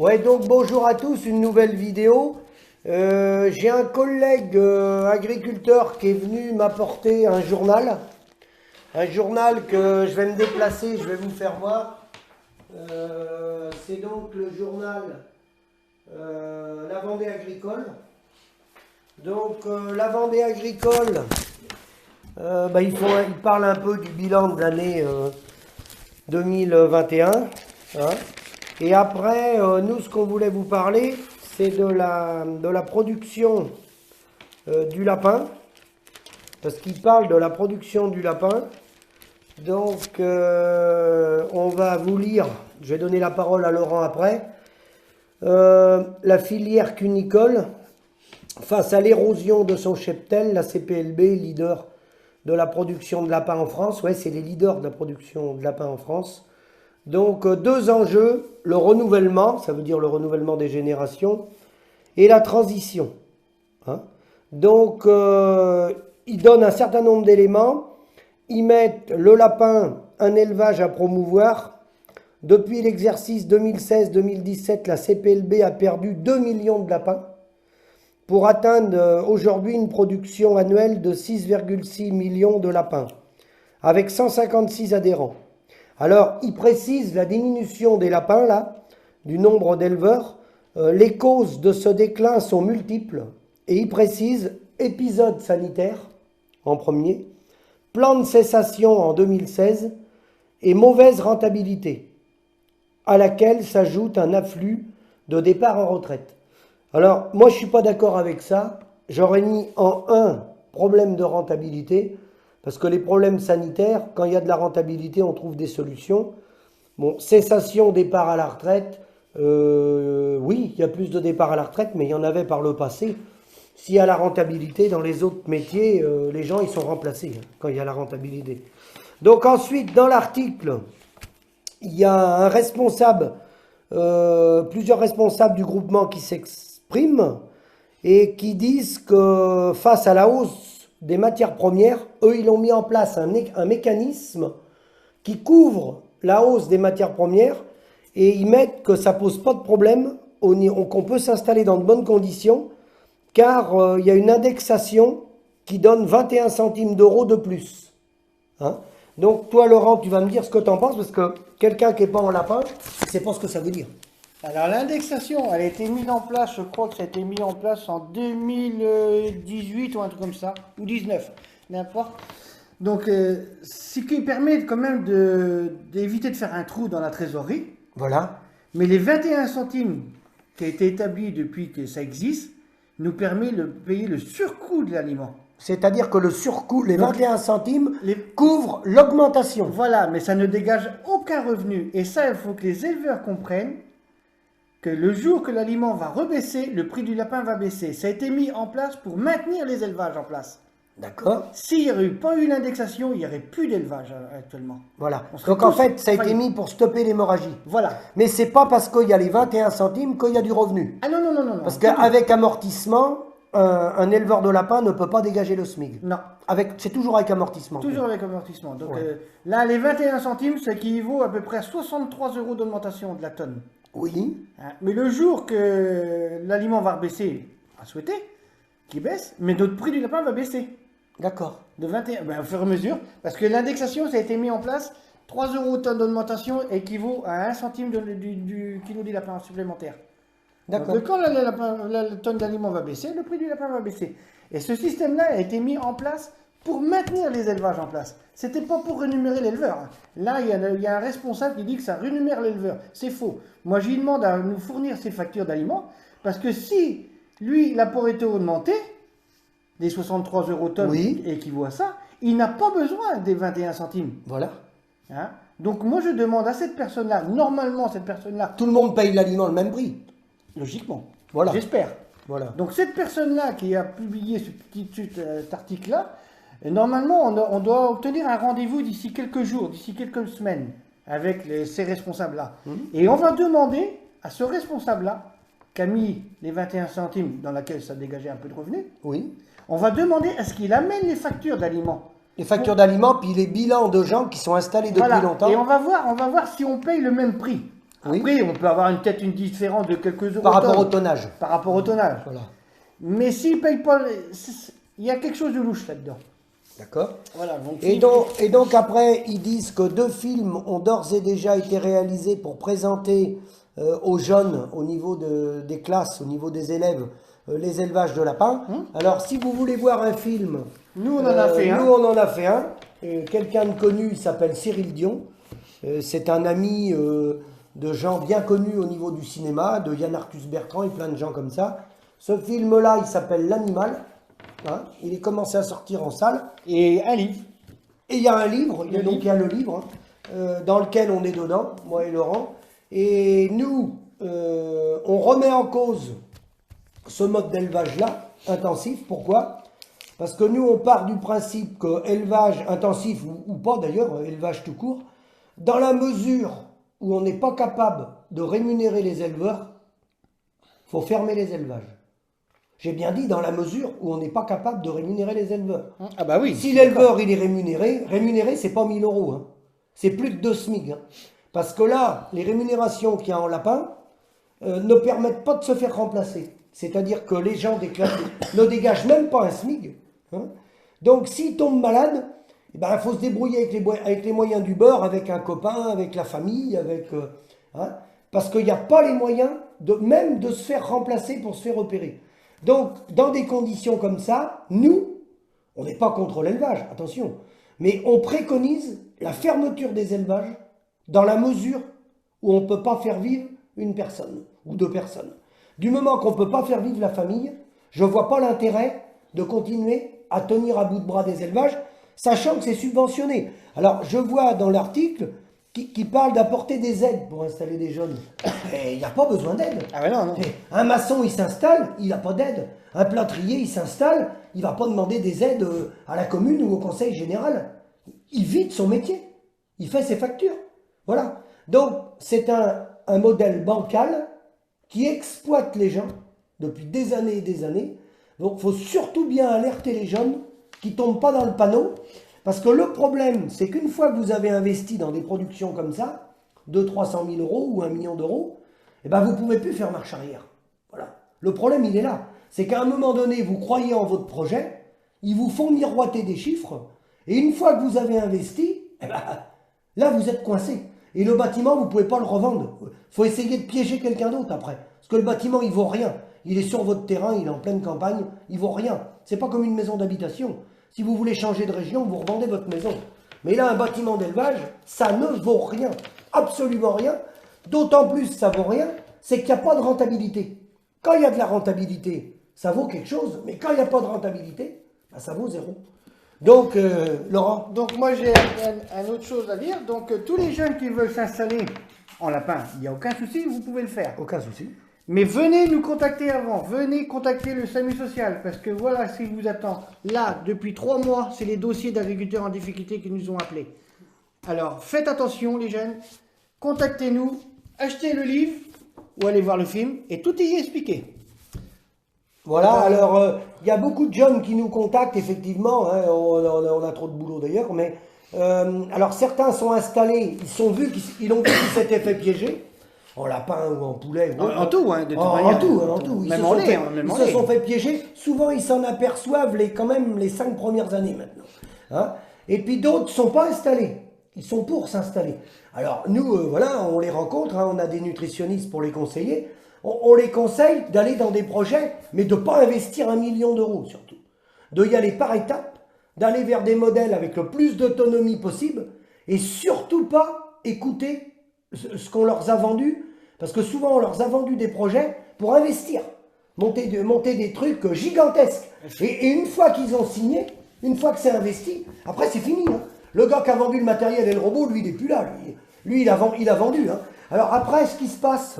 Ouais, donc bonjour à tous, une nouvelle vidéo. J'ai un collègue agriculteur qui est venu m'apporter un journal. Un journal que je vais me déplacer, je vais vous faire voir. C'est donc le journal La Vendée agricole. Donc La Vendée agricole, il parle un peu du bilan de l'année 2021. Hein. Et après, nous, ce qu'on voulait vous parler, c'est de la production du lapin. Parce qu'il parle de la production du lapin. Donc, on va vous lire, je vais donner la parole à Laurent après. La filière cunicole, face à l'érosion de son cheptel, la CPLB, leader de la production de lapin en France. Ouais, c'est les leaders de la production de lapin en France. Donc, deux enjeux, le renouvellement, ça veut dire le renouvellement des générations, et la transition. Hein. Donc, ils donnent un certain nombre d'éléments. Ils mettent le lapin, un élevage à promouvoir. Depuis l'exercice 2016-2017, la CPLB a perdu 2 millions de lapins pour atteindre aujourd'hui une production annuelle de 6,6 millions de lapins, avec 156 adhérents. Alors, il précise la diminution des lapins, là, du nombre d'éleveurs. Les causes de ce déclin sont multiples. Et il précise épisode sanitaire, en premier, plan de cessation en 2016 et mauvaise rentabilité, à laquelle s'ajoute un afflux de départ en retraite. Alors, moi, je ne suis pas d'accord avec ça. J'aurais mis en un problème de rentabilité. Parce que les problèmes sanitaires, quand il y a de la rentabilité, on trouve des solutions. Bon, cessation, départ à la retraite, oui, il y a plus de départ à la retraite, mais il y en avait par le passé. S'il y a la rentabilité, dans les autres métiers, les gens, ils sont remplacés quand il y a la rentabilité. Donc ensuite, dans l'article, il y a un responsable, plusieurs responsables du groupement qui s'expriment et qui disent que face à la hausse des matières premières, eux, ils ont mis en place un mécanisme qui couvre la hausse des matières premières et ils mettent que ça ne pose pas de problème, qu'on peut s'installer dans de bonnes conditions, car il y a une indexation qui donne 21 centimes d'euros de plus. Hein. Donc toi, Laurent, tu vas me dire ce que tu en penses, parce que quelqu'un qui n'est pas en lapin, il ne sait pas ce que ça veut dire. Alors l'indexation, elle a été mise en place, je crois que ça a été mis en place en 2018 ou un truc comme ça, ou 19, n'importe. Donc ce qui permet quand même d'éviter de faire un trou dans la trésorerie. Voilà. Mais les 21 centimes qui a été établi depuis que ça existe, nous permet de payer le surcoût de l'aliment. C'est-à-dire que le surcoût, les 21 centimes, couvrent l'augmentation. Voilà, mais ça ne dégage aucun revenu. Et ça, il faut que les éleveurs comprennent que le jour que l'aliment va rebaisser, le prix du lapin va baisser. Ça a été mis en place pour maintenir les élevages en place. D'accord. S'il n'y aurait pas eu l'indexation, il n'y aurait plus d'élevage actuellement. Voilà. Donc en fait, ça a été mis pour stopper l'hémorragie. Voilà. Mais c'est pas parce qu'il y a les 21 centimes qu'il y a du revenu. Ah non, non, non, non. Parce qu'avec amortissement, un éleveur de lapin ne peut pas dégager le SMIC. Non. C'est toujours avec amortissement. Toujours avec amortissement. Donc ouais. Là, les 21 centimes, ça équivaut à peu près à 63 € d'augmentation de la tonne. Oui. Mais le jour que l'aliment va baisser, à souhaiter, qu'il baisse, mais notre prix du lapin va baisser. D'accord. De 21, au fur et à mesure, parce que l'indexation, ça a été mis en place, 3 € tonne d'augmentation équivaut à 1 centime du kilo du lapin supplémentaire. D'accord. Donc quand la tonne d'aliment va baisser, le prix du lapin va baisser. Et ce système-là a été mis en place pour maintenir les élevages en place. C'était pas pour rémunérer l'éleveur. Là, il y a un responsable qui dit que ça rémunère l'éleveur. C'est faux. Moi, je lui demande à nous fournir ses factures d'aliments, parce que si, lui, l'apport était augmenté, les 63 € tonnes équivaut à ça, il n'a pas besoin des 21 centimes. Voilà. Hein? Donc moi, je demande à cette personne-là, normalement, cette personne-là... Tout le monde paye l'aliment le même prix. Logiquement. Voilà. J'espère. Voilà. Donc cette personne-là qui a publié cet article-là, normalement, on doit obtenir un rendez-vous d'ici quelques jours, d'ici quelques semaines, avec ces responsables-là. Et on va demander à ce responsable-là, qui a mis les 21 centimes dans laquelle ça dégageait un peu de revenus, on va demander à ce qu'il amène les factures d'aliments. Les factures d'aliments, puis les bilans de gens qui sont installés depuis longtemps. Et on va voir si on paye le même prix. Oui. Après, on peut avoir peut-être une différence de quelques euros Par rapport au tonnage. Par rapport au tonnage. Voilà. Mais s'ils ne payent pas, il y a quelque chose de louche là-dedans. D'accord. Voilà, donc, et donc après, ils disent que 2 films ont d'ores et déjà été réalisés pour présenter aux jeunes, au niveau des classes, au niveau des élèves, les élevages de lapins. Alors, si vous voulez voir un film, nous on en a fait un. Nous on en a fait un. Quelqu'un de connu, il s'appelle Cyril Dion. C'est un ami de gens bien connus au niveau du cinéma, de Yann Arthus Bertrand et plein de gens comme ça. Ce film-là, il s'appelle L'Animal. Hein, il est commencé à sortir en salle. Et un livre. Et il y a un livre, il y a le livre, dans lequel on est dedans, moi et Laurent. Et nous, on remet en cause ce mode d'élevage-là, intensif. Pourquoi? Parce que nous, on part du principe que élevage intensif, ou pas d'ailleurs, élevage tout court, dans la mesure où on n'est pas capable de rémunérer les éleveurs, il faut fermer les élevages. J'ai bien dit dans la mesure où on n'est pas capable de rémunérer les éleveurs. Ah bah oui. Si l'éleveur il est rémunéré c'est pas 1000 euros. Hein. C'est plus de 2 SMIC. Hein. Parce que là, les rémunérations qu'il y a en lapin ne permettent pas de se faire remplacer. C'est-à-dire que les gens ne dégagent même pas un SMIC. Hein. Donc s'ils tombent malades, il faut se débrouiller avec les moyens du bord, avec un copain, avec la famille, parce qu'il n'y a pas les moyens même de se faire remplacer pour se faire opérer. Donc, dans des conditions comme ça, nous, on n'est pas contre l'élevage, attention, mais on préconise la fermeture des élevages dans la mesure où on ne peut pas faire vivre une personne ou 2 personnes. Du moment qu'on ne peut pas faire vivre la famille, je ne vois pas l'intérêt de continuer à tenir à bout de bras des élevages, sachant que c'est subventionné. Alors, je vois dans l'article qui parle d'apporter des aides pour installer des jeunes. Il n'y a pas besoin d'aide. Ah ben non. Un maçon, il s'installe, il n'a pas d'aide. Un plâtrier, il s'installe, il ne va pas demander des aides à la commune ou au conseil général. Il vit de son métier. Il fait ses factures. Voilà. Donc, c'est un modèle bancal qui exploite les gens depuis des années et des années. Donc, il faut surtout bien alerter les jeunes qui ne tombent pas dans le panneau. Parce que le problème, c'est qu'une fois que vous avez investi dans des productions comme ça, 200 000 à 300 000 euros ou 1 million d'euros, vous ne pouvez plus faire marche arrière. Voilà. Le problème, il est là. C'est qu'à un moment donné, vous croyez en votre projet, ils vous font miroiter des chiffres, et une fois que vous avez investi, là, vous êtes coincé. Et le bâtiment, vous ne pouvez pas le revendre. Il faut essayer de piéger quelqu'un d'autre après. Parce que le bâtiment, il ne vaut rien. Il est sur votre terrain, il est en pleine campagne, il ne vaut rien. Ce n'est pas comme une maison d'habitation. Si vous voulez changer de région, vous revendez votre maison. Mais là, un bâtiment d'élevage, ça ne vaut rien. Absolument rien. D'autant plus ça vaut rien, c'est qu'il n'y a pas de rentabilité. Quand il y a de la rentabilité, ça vaut quelque chose. Mais quand il n'y a pas de rentabilité, ça vaut 0. Donc, Laurent. Donc moi, j'ai une autre chose à dire. Donc, tous les jeunes qui veulent s'installer en lapin, il n'y a aucun souci, vous pouvez le faire. Aucun souci. Mais venez nous contacter avant, venez contacter le SAMU social, parce que voilà ce qui vous attend. Là, depuis 3 mois, c'est les dossiers d'agriculteurs en difficulté qui nous ont appelés. Alors, faites attention les jeunes, contactez-nous, achetez le livre, ou allez voir le film, et tout y est expliqué. Voilà, alors, il y a beaucoup de jeunes qui nous contactent, effectivement, hein, on a trop de boulot d'ailleurs, mais alors certains sont installés, ils ont vu qu'ils s'étaient fait piéger, en lapin ou en poulet. En tout, hein, de toute manière. En tout. Même en lait. Ils se sont fait piéger. Souvent, ils s'en aperçoivent quand même les 5 premières années maintenant. Hein. Et puis d'autres ne sont pas installés. Ils sont pour s'installer. Alors nous, voilà, on les rencontre, hein, on a des nutritionnistes pour les conseiller. On les conseille d'aller dans des projets, mais de ne pas investir 1 million d'euros surtout. De y aller par étapes, d'aller vers des modèles avec le plus d'autonomie possible, et surtout pas écouter ce qu'on leur a vendu, parce que souvent on leur a vendu des projets pour investir, monter des trucs gigantesques. Et une fois qu'ils ont signé, une fois que c'est investi, après c'est fini. Hein. Le gars qui a vendu le matériel et le robot, lui il n'est plus là. Lui il a vendu. Hein. Alors après, ce qui se passe,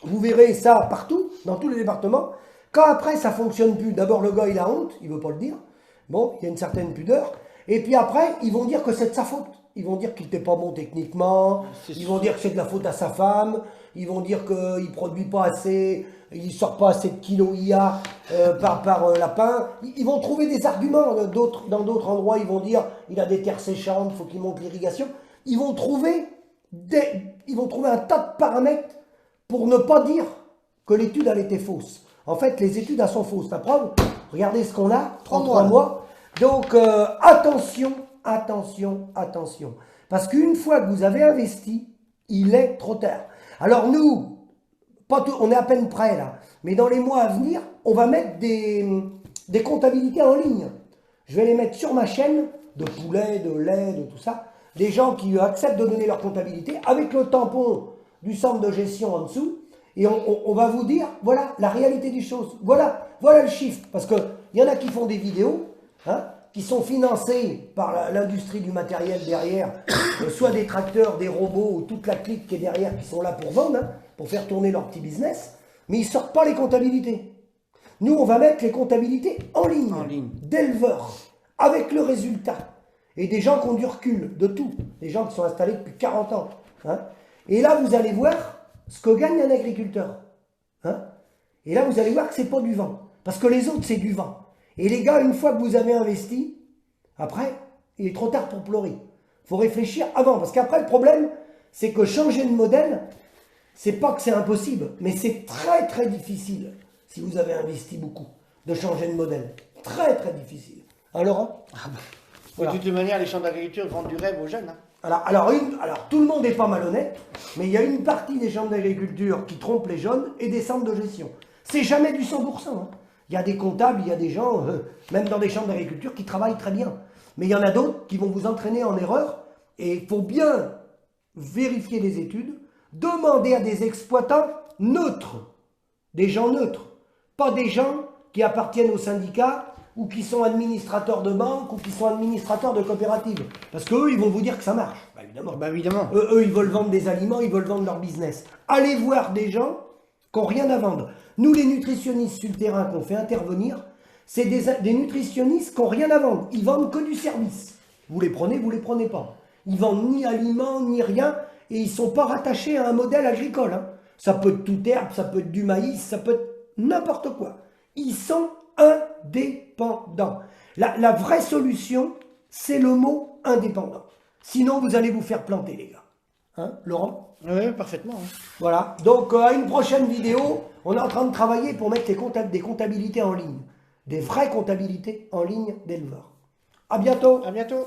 vous verrez ça partout, dans tous les départements, quand après ça ne fonctionne plus, d'abord le gars il a honte, il ne veut pas le dire, bon, il y a une certaine pudeur, et puis après ils vont dire que c'est de sa faute. Ils vont dire qu'il n'était pas bon techniquement, ils vont dire que c'est de la faute à sa femme, ils vont dire qu'il ne produit pas assez, il ne sort pas assez de kilos IA par lapin. Ils vont trouver des arguments, dans d'autres endroits ils vont dire il a des terres séchantes, il faut qu'il monte l'irrigation. Ils vont trouver ils vont trouver un tas de paramètres pour ne pas dire que l'étude, elle était fausse. En fait, les études, elles sont fausses. La preuve, regardez ce qu'on a, 33 mois. Donc, attention, attention, attention. Parce qu'une fois que vous avez investi, il est trop tard. Alors nous, pas tout, on est à peine prêt là, mais dans les mois à venir, on va mettre des comptabilités en ligne. Je vais les mettre sur ma chaîne, de poulet, de lait, de tout ça. Des gens qui acceptent de donner leur comptabilité avec le tampon du centre de gestion en dessous. Et on va vous dire, voilà la réalité des choses. Voilà le chiffre. Parce qu'il y en a qui font des vidéos, hein, qui sont financés par l'industrie du matériel derrière, soit des tracteurs, des robots, ou toute la clique qui est derrière, qui sont là pour vendre, hein, pour faire tourner leur petit business, mais ils ne sortent pas les comptabilités. Nous, on va mettre les comptabilités en ligne. D'éleveurs, avec le résultat. Et des gens qui ont du recul, de tout. Des gens qui sont installés depuis 40 ans. Hein. Et là, vous allez voir ce que gagne un agriculteur. Hein. Et là, vous allez voir que ce n'est pas du vent. Parce que les autres, c'est du vent. Et les gars, une fois que vous avez investi, après, il est trop tard pour pleurer. Il faut réfléchir avant. Parce qu'après, le problème, c'est que changer de modèle, c'est pas que c'est impossible, mais c'est très très difficile, si vous avez investi beaucoup, de changer de modèle. Très très difficile. Hein, Laurent? Voilà. De toute manière, les chambres d'agriculture vendent du rêve aux jeunes. Hein. Alors, tout le monde n'est pas malhonnête, mais il y a une partie des chambres d'agriculture qui trompent les jeunes et des centres de gestion. C'est jamais du 100%. Hein. Il y a des comptables, il y a des gens, même dans des chambres d'agriculture, qui travaillent très bien. Mais il y en a d'autres qui vont vous entraîner en erreur. Et il faut bien vérifier les études, demander à des exploitants neutres, des gens neutres, pas des gens qui appartiennent au syndicat ou qui sont administrateurs de banque ou qui sont administrateurs de coopératives. Parce qu'eux, ils vont vous dire que ça marche. Bah, évidemment. Bah, évidemment. Eux, ils veulent vendre des aliments, ils veulent vendre leur business. Allez voir des gens qui n'ont rien à vendre. Nous, les nutritionnistes sur le terrain qu'on fait intervenir, c'est des nutritionnistes qui n'ont rien à vendre. Ils vendent que du service. Vous les prenez pas. Ils vendent ni aliments, ni rien, et ils ne sont pas rattachés à un modèle agricole. Hein. Ça peut être toute herbe, ça peut être du maïs, ça peut être n'importe quoi. Ils sont indépendants. La vraie solution, c'est le mot indépendant. Sinon, vous allez vous faire planter, les gars. Hein, Laurent? Oui, parfaitement. Hein. Voilà. Donc, à une prochaine vidéo, on est en train de travailler pour mettre des comptabilités en ligne. Des vraies comptabilités en ligne d'éleveurs. À bientôt. À bientôt.